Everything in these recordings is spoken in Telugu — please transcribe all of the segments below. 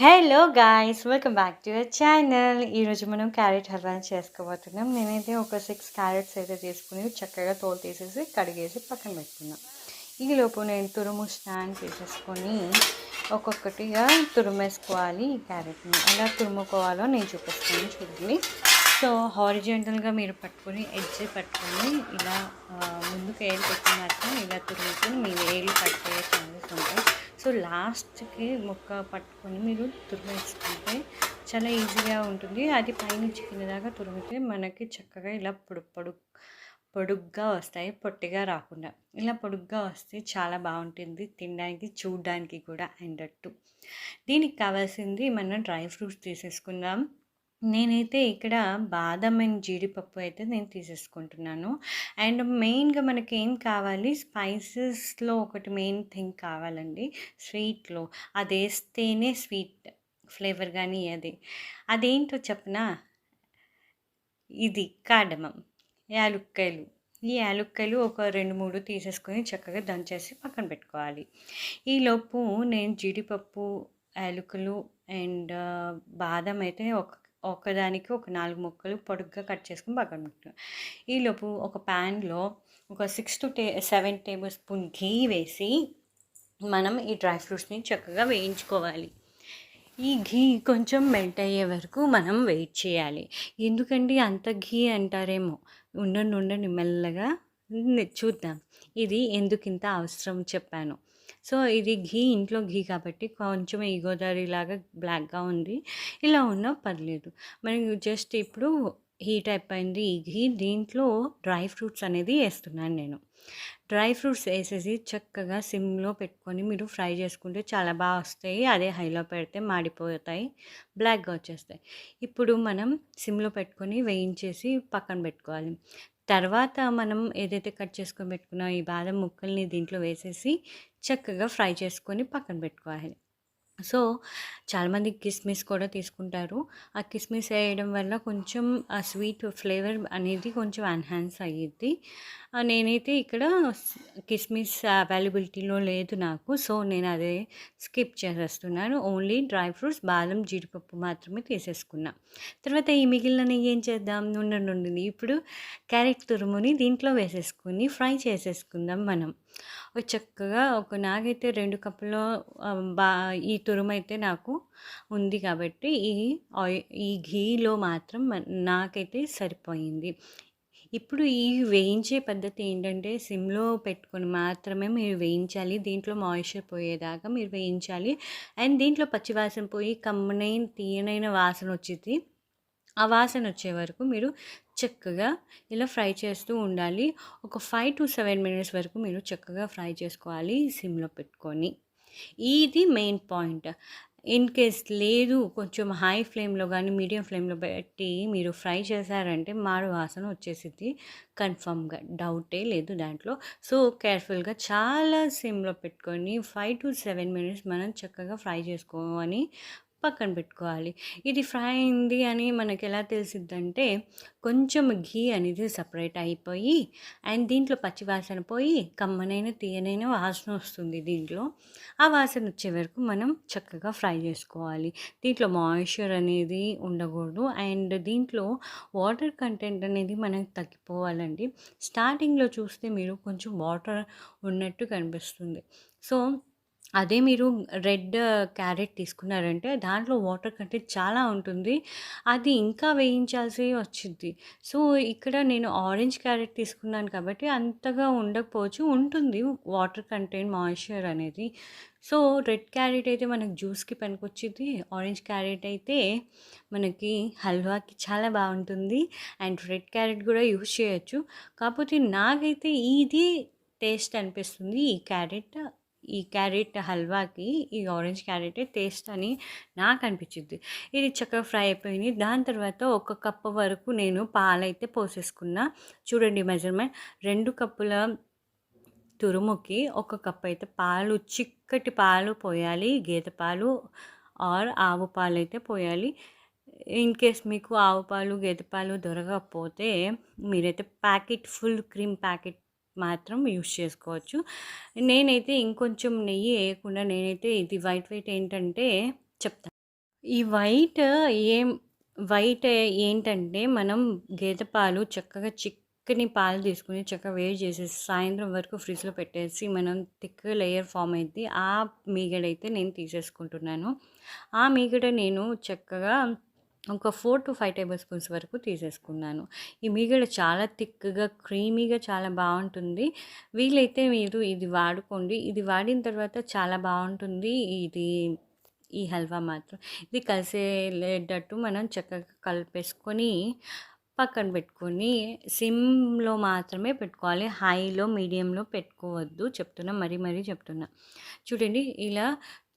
Hello guys, welcome back to your channel. ఈరోజు మనం క్యారెట్ హల్వా చేసుకోబోతున్నాం. నేనైతే ఒక 6 క్యారెట్స్ అయితే తీసుకుని చక్కగా తోలు తీసేసి కడిగేసి పక్కన పెట్టుకున్నాం. ఈలోపు నేను తురుము స్నాన్ తీసేసుకొని ఒక్కొక్కటిగా తురుమేసుకోవాలి. ఈ క్యారెట్ని ఎలా తురుముకోవాలో నేను చూపిస్తాను, చూడండి. సో హారిజెంటల్గా మీరు పట్టుకొని ఎడ్జ్ పట్టుకొని ఇలా ముందుకు ఏలు పెట్టిన మాత్రం ఇలా తురుముకొని మీ వేలు పట్టే ఛాన్సెస్ ఉంటాయి. సో లాస్ట్కి ముక్క పట్టుకొని మీరు తురిమేసుకుంటే చాలా ఈజీగా ఉంటుంది. అది పైనుంచి కింద దాకా తురిమితే మనకి చక్కగా ఇలా పొడుగ్గా వస్తాయి, పొట్టిగా రాకుండా. ఇలా పొడుగ్గా వస్తే చాలా బాగుంటుంది తినడానికి, చూడడానికి కూడా. అండ్ దీనికి కావాల్సింది మనం డ్రై ఫ్రూట్స్ తీసేసుకుందాం. నేనైతే ఇక్కడ బాదం అండ్ జీడిపప్పు అయితే నేను తీసేసుకుంటున్నాను. అండ్ మెయిన్గా మనకి ఏం కావాలి, స్పైసెస్లో ఒకటి మెయిన్ థింగ్ కావాలండి స్వీట్లో. అది వేస్తేనే స్వీట్ ఫ్లేవర్ కానీ అదేంటో చెప్పనా, ఇది కార్డమం, యాలుక్కాయలు. ఈ యాలుక్కాయలు ఒక 2-3 తీసేసుకొని చక్కగా దంచేసి పక్కన పెట్టుకోవాలి. ఈలోపు నేను జీడిపప్పు, యాలకులు అండ్ బాదం అయితే ఒకదానికి ఒక 4 ముక్కలు పొడుగ్గా కట్ చేసుకుని పక్కన పెట్టుకున్నాను. ఈలోపు ఒక ప్యాన్లో ఒక 6 to 7 టేబుల్ స్పూన్ ఘీ వేసి మనం ఈ డ్రై ఫ్రూట్స్ని చక్కగా వేయించుకోవాలి. ఈ ఘీ కొంచెం మెల్ట్ అయ్యే వరకు మనం వెయిట్ చేయాలి. ఎందుకంటే అంత ఘీ అంటారేమో, ఉండండి మెల్లగా చూద్దాం ఇది ఎందుకు ఇంత అవసరం చెప్పాను. సో ఇది ఘీ, ఇంట్లో ఘీ కాబట్టి కొంచెం ఈ గోదావరిలాగా బ్లాక్గా ఉంది. ఇలా ఉన్నా పర్లేదు. మనకి జస్ట్ ఇప్పుడు హీట్ అయిపోయింది ఈ ఘీ. దీంట్లో డ్రై ఫ్రూట్స్ అనేది వేస్తున్నాను నేను. డ్రై ఫ్రూట్స్ వేసేసి చక్కగా సిమ్లో పెట్టుకొని మీరు ఫ్రై చేసుకుంటే చాలా బాగా వస్తాయి. అదే హైలో పెడితే మాడిపోతాయి, బ్లాక్గా వచ్చేస్తాయి. ఇప్పుడు మనం సిమ్లో పెట్టుకొని వేయించేసి పక్కన పెట్టుకోవాలి. తర్వాత మనం ఏదైతే కట్ చేసుకొని పెట్టుకున్నా ఈ బాదం ముక్కల్ని దీంట్లో వేసేసి చక్కగా ఫ్రై చేసుకొని పక్కన పెట్టుకోవాలి. సో చాలామంది కిస్మిస్ కూడా తీసుకుంటారు. ఆ కిస్మిస్ వేయడం వల్ల కొంచెం ఆ స్వీట్ ఫ్లేవర్ అనేది కొంచెం ఎన్హాన్స్ అయ్యిద్ది. నేనైతే ఇక్కడ కిస్మిస్ అవైలబిలిటీలో లేదు నాకు, సో నేను అదే స్కిప్ చేసేస్తున్నాను. ఓన్లీ డ్రై ఫ్రూట్స్, బాదం, జీడిపప్పు మాత్రమే తీసేసుకున్నా. తర్వాత ఈ మిగిలిన నెయ్యి ఏం చేద్దాం, నుండి ఇప్పుడు క్యారెట్ తురుముని దీంట్లో వేసేసుకుని ఫ్రై చేసేసుకుందాం మనం. చక్కగా నాకైతే 2 కప్పుల ఈ తురుమైతే నాకు ఉంది కాబట్టి ఈ ఘీలో మాత్రం నాకైతే సరిపోయింది. ఇప్పుడు ఈ వేయించే పద్ధతి ఏంటంటే సిమ్లో పెట్టుకొని మాత్రమే మీరు వేయించాలి. దీంట్లో మాయిశ్చర్ పోయేదాకా మీరు వేయించాలి. అండ్ దీంట్లో పచ్చివాసన పోయి కమ్మనైన తీయనైన వాసన వచ్చింది. ఆ వాసన వచ్చే వరకు మీరు చక్కగా ఇలా ఫ్రై చేస్తూ ఉండాలి. ఒక 5 to 7 మినిట్స్ వరకు మీరు చక్కగా ఫ్రై చేసుకోవాలి సిమ్లో పెట్టుకొని. ఇది మెయిన్ పాయింట్. ఇన్ కేస్ లేదు, కొంచెం హై ఫ్లేమ్లో కానీ మీడియం ఫ్లేమ్లో పెట్టి మీరు ఫ్రై చేశారంటే మాడు వాసన వచ్చేసింది కన్ఫామ్గా, డౌటే లేదు దాంట్లో. సో కేర్ఫుల్గా చాలా సిమ్లో పెట్టుకొని 5 to 7 మినిట్స్ మనం చక్కగా ఫ్రై చేసుకోవాలి, పక్కన పెట్టుకోవాలి. ఇది ఫ్రై అయింది అని మనకి ఎలా తెలిసిద్దంటే, కొంచెం ఘీ అనేది సపరేట్ అయిపోయి అండ్ దీంట్లో పచ్చివాసన పోయి కమ్మనైన తీయనైన వాసన వస్తుంది దీంట్లో. ఆ వాసన వచ్చే వరకు మనం చక్కగా ఫ్రై చేసుకోవాలి. దీంట్లో మాయిశ్చర్ అనేది ఉండకూడదు అండ్ దీంట్లో వాటర్ కంటెంట్ అనేది మనకు తగ్గిపోవాలండి. స్టార్టింగ్లో చూస్తే మీరు కొంచెం వాటర్ ఉన్నట్టు కనిపిస్తుంది. సో అదే మీరు రెడ్ క్యారెట్ తీసుకున్నారంటే దాంట్లో వాటర్ కంటెంట్ చాలా ఉంటుంది, అది ఇంకా వేయించాల్సి వచ్చింది. సో ఇక్కడ నేను ఆరెంజ్ క్యారెట్ తీసుకున్నాను కాబట్టి అంతగా ఉండకపోవచ్చు, ఉంటుంది వాటర్ కంటెంట్, మాయిశ్చర్ అనేది. సో రెడ్ క్యారెట్ అయితే మనకి జ్యూస్కి పనికొచ్చింది, ఆరెంజ్ క్యారెట్ అయితే మనకి హల్వాకి చాలా బాగుంటుంది. అండ్ రెడ్ క్యారెట్ కూడా యూజ్ చేయొచ్చు. కాకపోతే నాకైతే ఇది టేస్ట్ అనిపిస్తుంది. ఈ క్యారెట్ హల్వాకి ఈ ఆరెంజ్ క్యారెటే టేస్ట్ అని నాకు అనిపించింది. ఇది చక్కగా ఫ్రై అయిపోయింది. దాని తర్వాత 1 కప్పు వరకు నేను పాలైతే పోసేసుకున్నా. చూడండి మెజర్మెంట్, 2 కప్పుల తురుముకి 1 కప్ అయితే పాలు, చిక్కటి పాలు పోయాలి. గేదె పాలు ఆర్ ఆవు పాలు అయితే పోయాలి. ఇన్ కేస్ మీకు ఆవు పాలు, గేదె పాలు దొరకకపోతే మీరైతే ఫుల్ క్రీమ్ ప్యాకెట్ మాత్రం యూస్ చేసుకోవచ్చు. నేనైతే ఇంకొంచెం నెయ్యి వేయకుండా నేనైతే ఇది వైట్ ఏంటంటే చెప్తాను. ఈ ఏం వైట్ ఏంటంటే, మనం గేదె పాలు చక్కగా చిక్కని పాలు తీసుకొని చక్కగా వేడి చేసేసి, సాయంత్రం వరకు ఫ్రిడ్జ్‌లో పెట్టేసి, మనం థిక్ లేయర్ ఫార్మ్ అయిద్ది. ఆ మీగడైతే నేను తీసేసుకుంటున్నాను. ఆ మీగడ నేను చక్కగా ఒక 4-5 టేబుల్ స్పూన్స్ వరకు తీసేసుకున్నాను. ఈ మీగడ చాలా థిక్‌గా, క్రీమీగా చాలా బావుంటుంది. వీలైతే మీరు ఇది వాడుకోండి. ఇది వాడిన తర్వాత చాలా బావుంటుంది. ఈ హల్వా మాత్రం. ఇది కలిసేలేటట్టు మనం చక్కగా కలిపేసుకొని, పక్కన పెట్టుకొని, సిమ్‌లో మాత్రమే పెట్టుకోవాలి. హైలో, మీడియంలో పెట్టుకోవద్దు. చెప్తున్నా, మరీ మరీ చెప్తున్నా. చూడండి ఇలా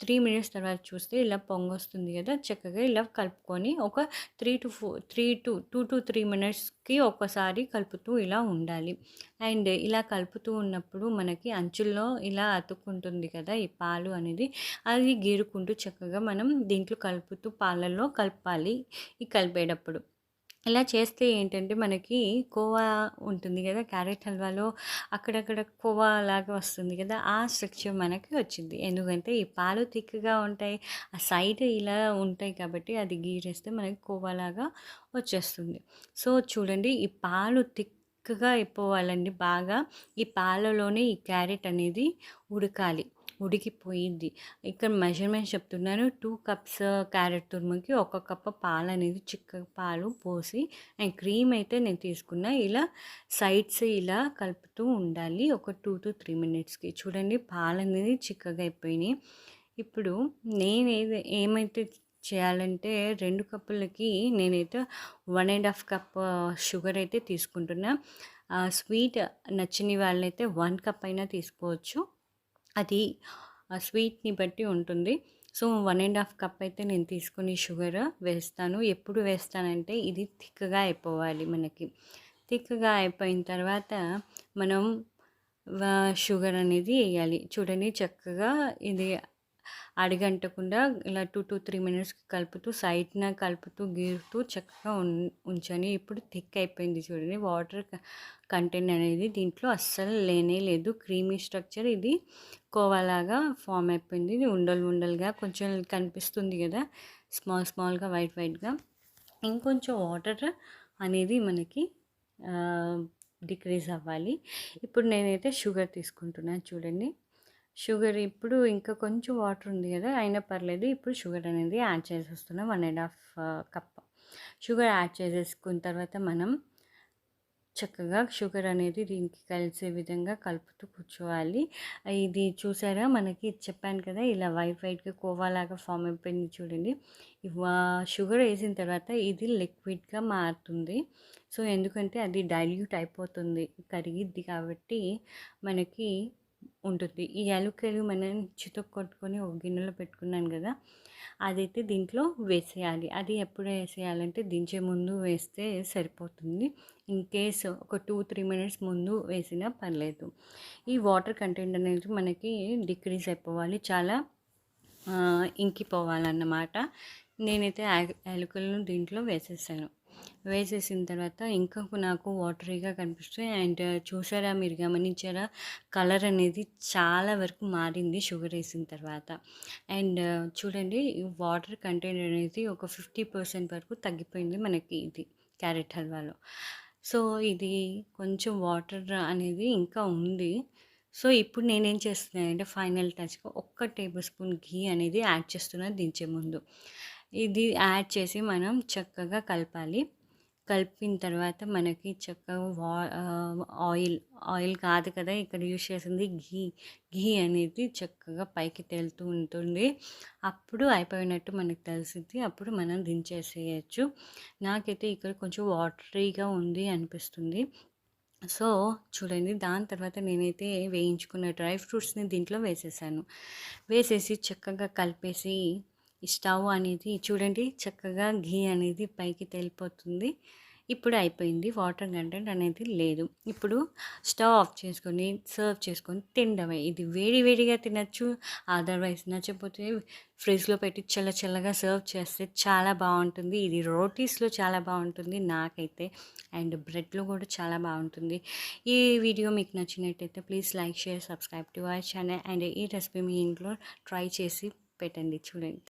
3 మినిట్స్ తర్వాత చూస్తే ఇలా పొంగొస్తుంది గదా! చక్కగా ఇలా కలుపుకొని ఒక 2-3 మినిట్స్‌కి ఒక్కసారి కలుపుతూ ఇలా ఉండాలి. అండ్ ఇలా కలుపుతూ ఉన్నప్పుడు మనకి అంచుల్లో ఇలా అతుక్కుంటుంది కదా! ఈ పాలు అనేది. అది గీరుకుంటూ చక్కగా మనం దీంట్లో కలుపుతూ పాలల్లో కలపాలి. ఈ కలిపేటప్పుడు. ఇలా చేస్తే ఏంటంటే మనకి కోవా ఉంటుంది గదా! క్యారెట్ హల్వాలో అక్కడక్కడ కోవా లాగా వస్తుంది గదా! ఆ స్ట్రక్చర్ మనకి వచ్చిద్ది. ఎందుకంటే ఈ పాలు థిక్‌గా ఉంటాయి. ఆ సైడ్ ఇలా ఉంటాయి కాబట్టి అది గీరేస్తే మనకి కోవాలాగా వచ్చేస్తుంది. సో, చూడండి ఈ పాలు థిక్‌గా అయిపోవాలండి బాగా. ఈ పాలలోనే ఈ క్యారెట్ అనేది ఉడకాలి. ఉడికిపోయిద్ది. ఇక్కడ మెజర్‌మెంట్స్ చెప్తున్నాను. 2 కప్స్ క్యారెట్ తురుముకి 1 కప్ పాలనేది చిక్కగా పాలు పోసి అండ్ క్రీమ్ అయితే నేను తీసుకున్నా. ఇలా సైడ్స్ ఇలా కలుపుతూ ఉండాలి. ఒక 2-3 మినిట్స్‌కి. చూడండి పాలనేది చిక్కగా అయిపోయినాయి. ఇప్పుడు ఏమైతే చేయాలంటే 2 కప్పులకి నేనైతే 1 ½ కప్ షుగర్ అయితే తీసుకుంటున్నా. స్వీట్ నచ్చని వాళ్ళైతే 1 కప్ అయినా తీసుకోవచ్చు. అది ఆ స్వీట్‌ని బట్టి ఉంటుంది. సో, 1 ½ కప్ అయితే నేను తీసుకొని షుగర్ వేస్తాను. ఎప్పుడు వేస్తానంటే ఇది థిక్‌గా అయిపోవాలి మనకి. థిక్‌గా అయిపోయిన తర్వాత మనం షుగర్ అనేది ఎయ్యాలి. చూడండి చక్కగా ఇది అడుగంటకుండా ఇలా 2-3 మినిట్స్‌కి కలుపుతూ సైడ్‌న కలుపుతూ గీరుతూ చక్కగా ఉంచండి. ఇప్పుడు థిక్ అయిపోయింది చూడండి. వాటర్ కంటెంట్ అనేది దీంట్లో అస్సలు లేనే లేదు. క్రీమీ స్ట్రక్చర్ ఇది కోవాలాగా ఫామ్ అయిపోయింది. ఇది ఉండలు ఉండలుగా కొంచెం కనిపిస్తుంది కదా! స్మాల్‌గా వైట్‌గా. ఇంకొంచెం వాటర్ అనేది మనకి డిక్రీజ్ అవ్వాలి. ఇప్పుడు నేనైతే షుగర్ తీసుకుంటున్నాను చూడండి. షుగర్ ఇప్పుడు ఇంకా కొంచెం వాటర్ ఉంది కదా! అయినా పర్లేదు. ఇప్పుడు షుగర్ అనేది యాడ్ చేసేస్తున్నా 1 ½ కప్. షుగర్ యాడ్ చేసేసుకున్న తర్వాత మనం చక్కగా షుగర్ అనేది దీనికి కలిసే విధంగా కలుపుతూ కూర్చోవాలి. ఇది చూసారా మనకి చెప్పాను కదా! ఇలా వైట్‌గా కోవాలాగా ఫామ్ అయిపోయింది చూడండి. షుగర్ వేసిన తర్వాత ఇది లిక్విడ్‌గా మారుతుంది. సో, ఎందుకంటే అది డైల్యూట్ అయిపోతుంది. కరిగిద్ది కాబట్టి మనకి ఉంటుంది. ఈ యాలుక్కలు మనం చితక్కొట్టుకొని ఒక గిన్నెలో పెట్టుకున్నాను కదా! అదైతే దీంట్లో వేసేయాలి. అది ఎప్పుడు వేసేయాలంటే దించే ముందు వేస్తే సరిపోతుంది. ఇన్ కేస్ ఒక 2-3 మినిట్స్ ముందు వేసినా పర్లేదు. ఈ వాటర్ కంటెంట్ అనేది మనకి డిక్రీజ్ అయిపోవాలి. చాలా ఇంకిపోవాలన్నమాట. నేనైతే యాలకులను దీంట్లో వేసేసాను. వేసేసిన తర్వాత ఇంకా నాకు వాటరీగా కనిపిస్తుంది. అండ్ చూసారా, మీరు గమనించారా, కలర్ అనేది చాలా వరకు మారింది షుగర్ వేసిన తర్వాత. అండ్ చూడండి వాటర్ కంటెంట్ అనేది ఒక 50% వరకు తగ్గిపోయింది మనకి ఇది క్యారెట్ హల్వాలో. సో, ఇది కొంచెం వాటర్ అనేది ఇంకా ఉంది. సో, ఇప్పుడు నేనేం చేస్తున్నానంటే ఫైనల్ టచ్‌గా ఒక్క టేబుల్ స్పూన్ ఘీ అనేది యాడ్ చేస్తున్నాను దించే ముందు. ఇది యాడ్ చేసి మనం చక్కగా కలపాలి. కలిపిన తర్వాత మనకి చక్కగా ఆయిల్ కాదు కదా! ఇక్కడ యూజ్ చేసింది ఘీ. ఘీ అనేది చక్కగా పైకి తేలుతూ ఉంటుంది. అప్పుడు అయిపోయినట్టు మనకు తెలిసిద్ది. అప్పుడు మనం దించేసేయొచ్చు. నాకైతే ఇక్కడ కొంచెం వాటరీగా ఉంది అనిపిస్తుంది. సో, చూడండి దాని తర్వాత నేనైతే వేయించుకున్న డ్రై ఫ్రూట్స్‌ని దీంట్లో వేసేసాను. వేసేసి చక్కగా కలిపేసి ఈ స్టవ్ అనేది చూడండి చక్కగా ఘీ అనేది పైకి తేలిపోతుంది. ఇప్పుడు అయిపోయింది. వాటర్ కంటెంట్ అనేది లేదు. ఇప్పుడు స్టవ్ ఆఫ్ చేసుకొని సర్వ్ చేసుకొని తినడమే. ఇది వేడి వేడిగా తినొచ్చు. అదర్‌వైజ్ నచ్చకపోతే ఫ్రిడ్జ్‌లో పెట్టి చల్లగా సర్వ్ చేస్తే చాలా బావుంటుంది. ఇది రోటీస్‌లో చాలా బావుంటుంది నాకైతే. అండ్ బ్రెడ్‌లో కూడా చాలా బావుంటుంది. ఈ వీడియో మీకు నచ్చినట్టయితే please like, share, subscribe to our channel. And ఈ రెసిపీ మీ ఇంట్లో ట్రై చేసి పెట్టండి చూడండి.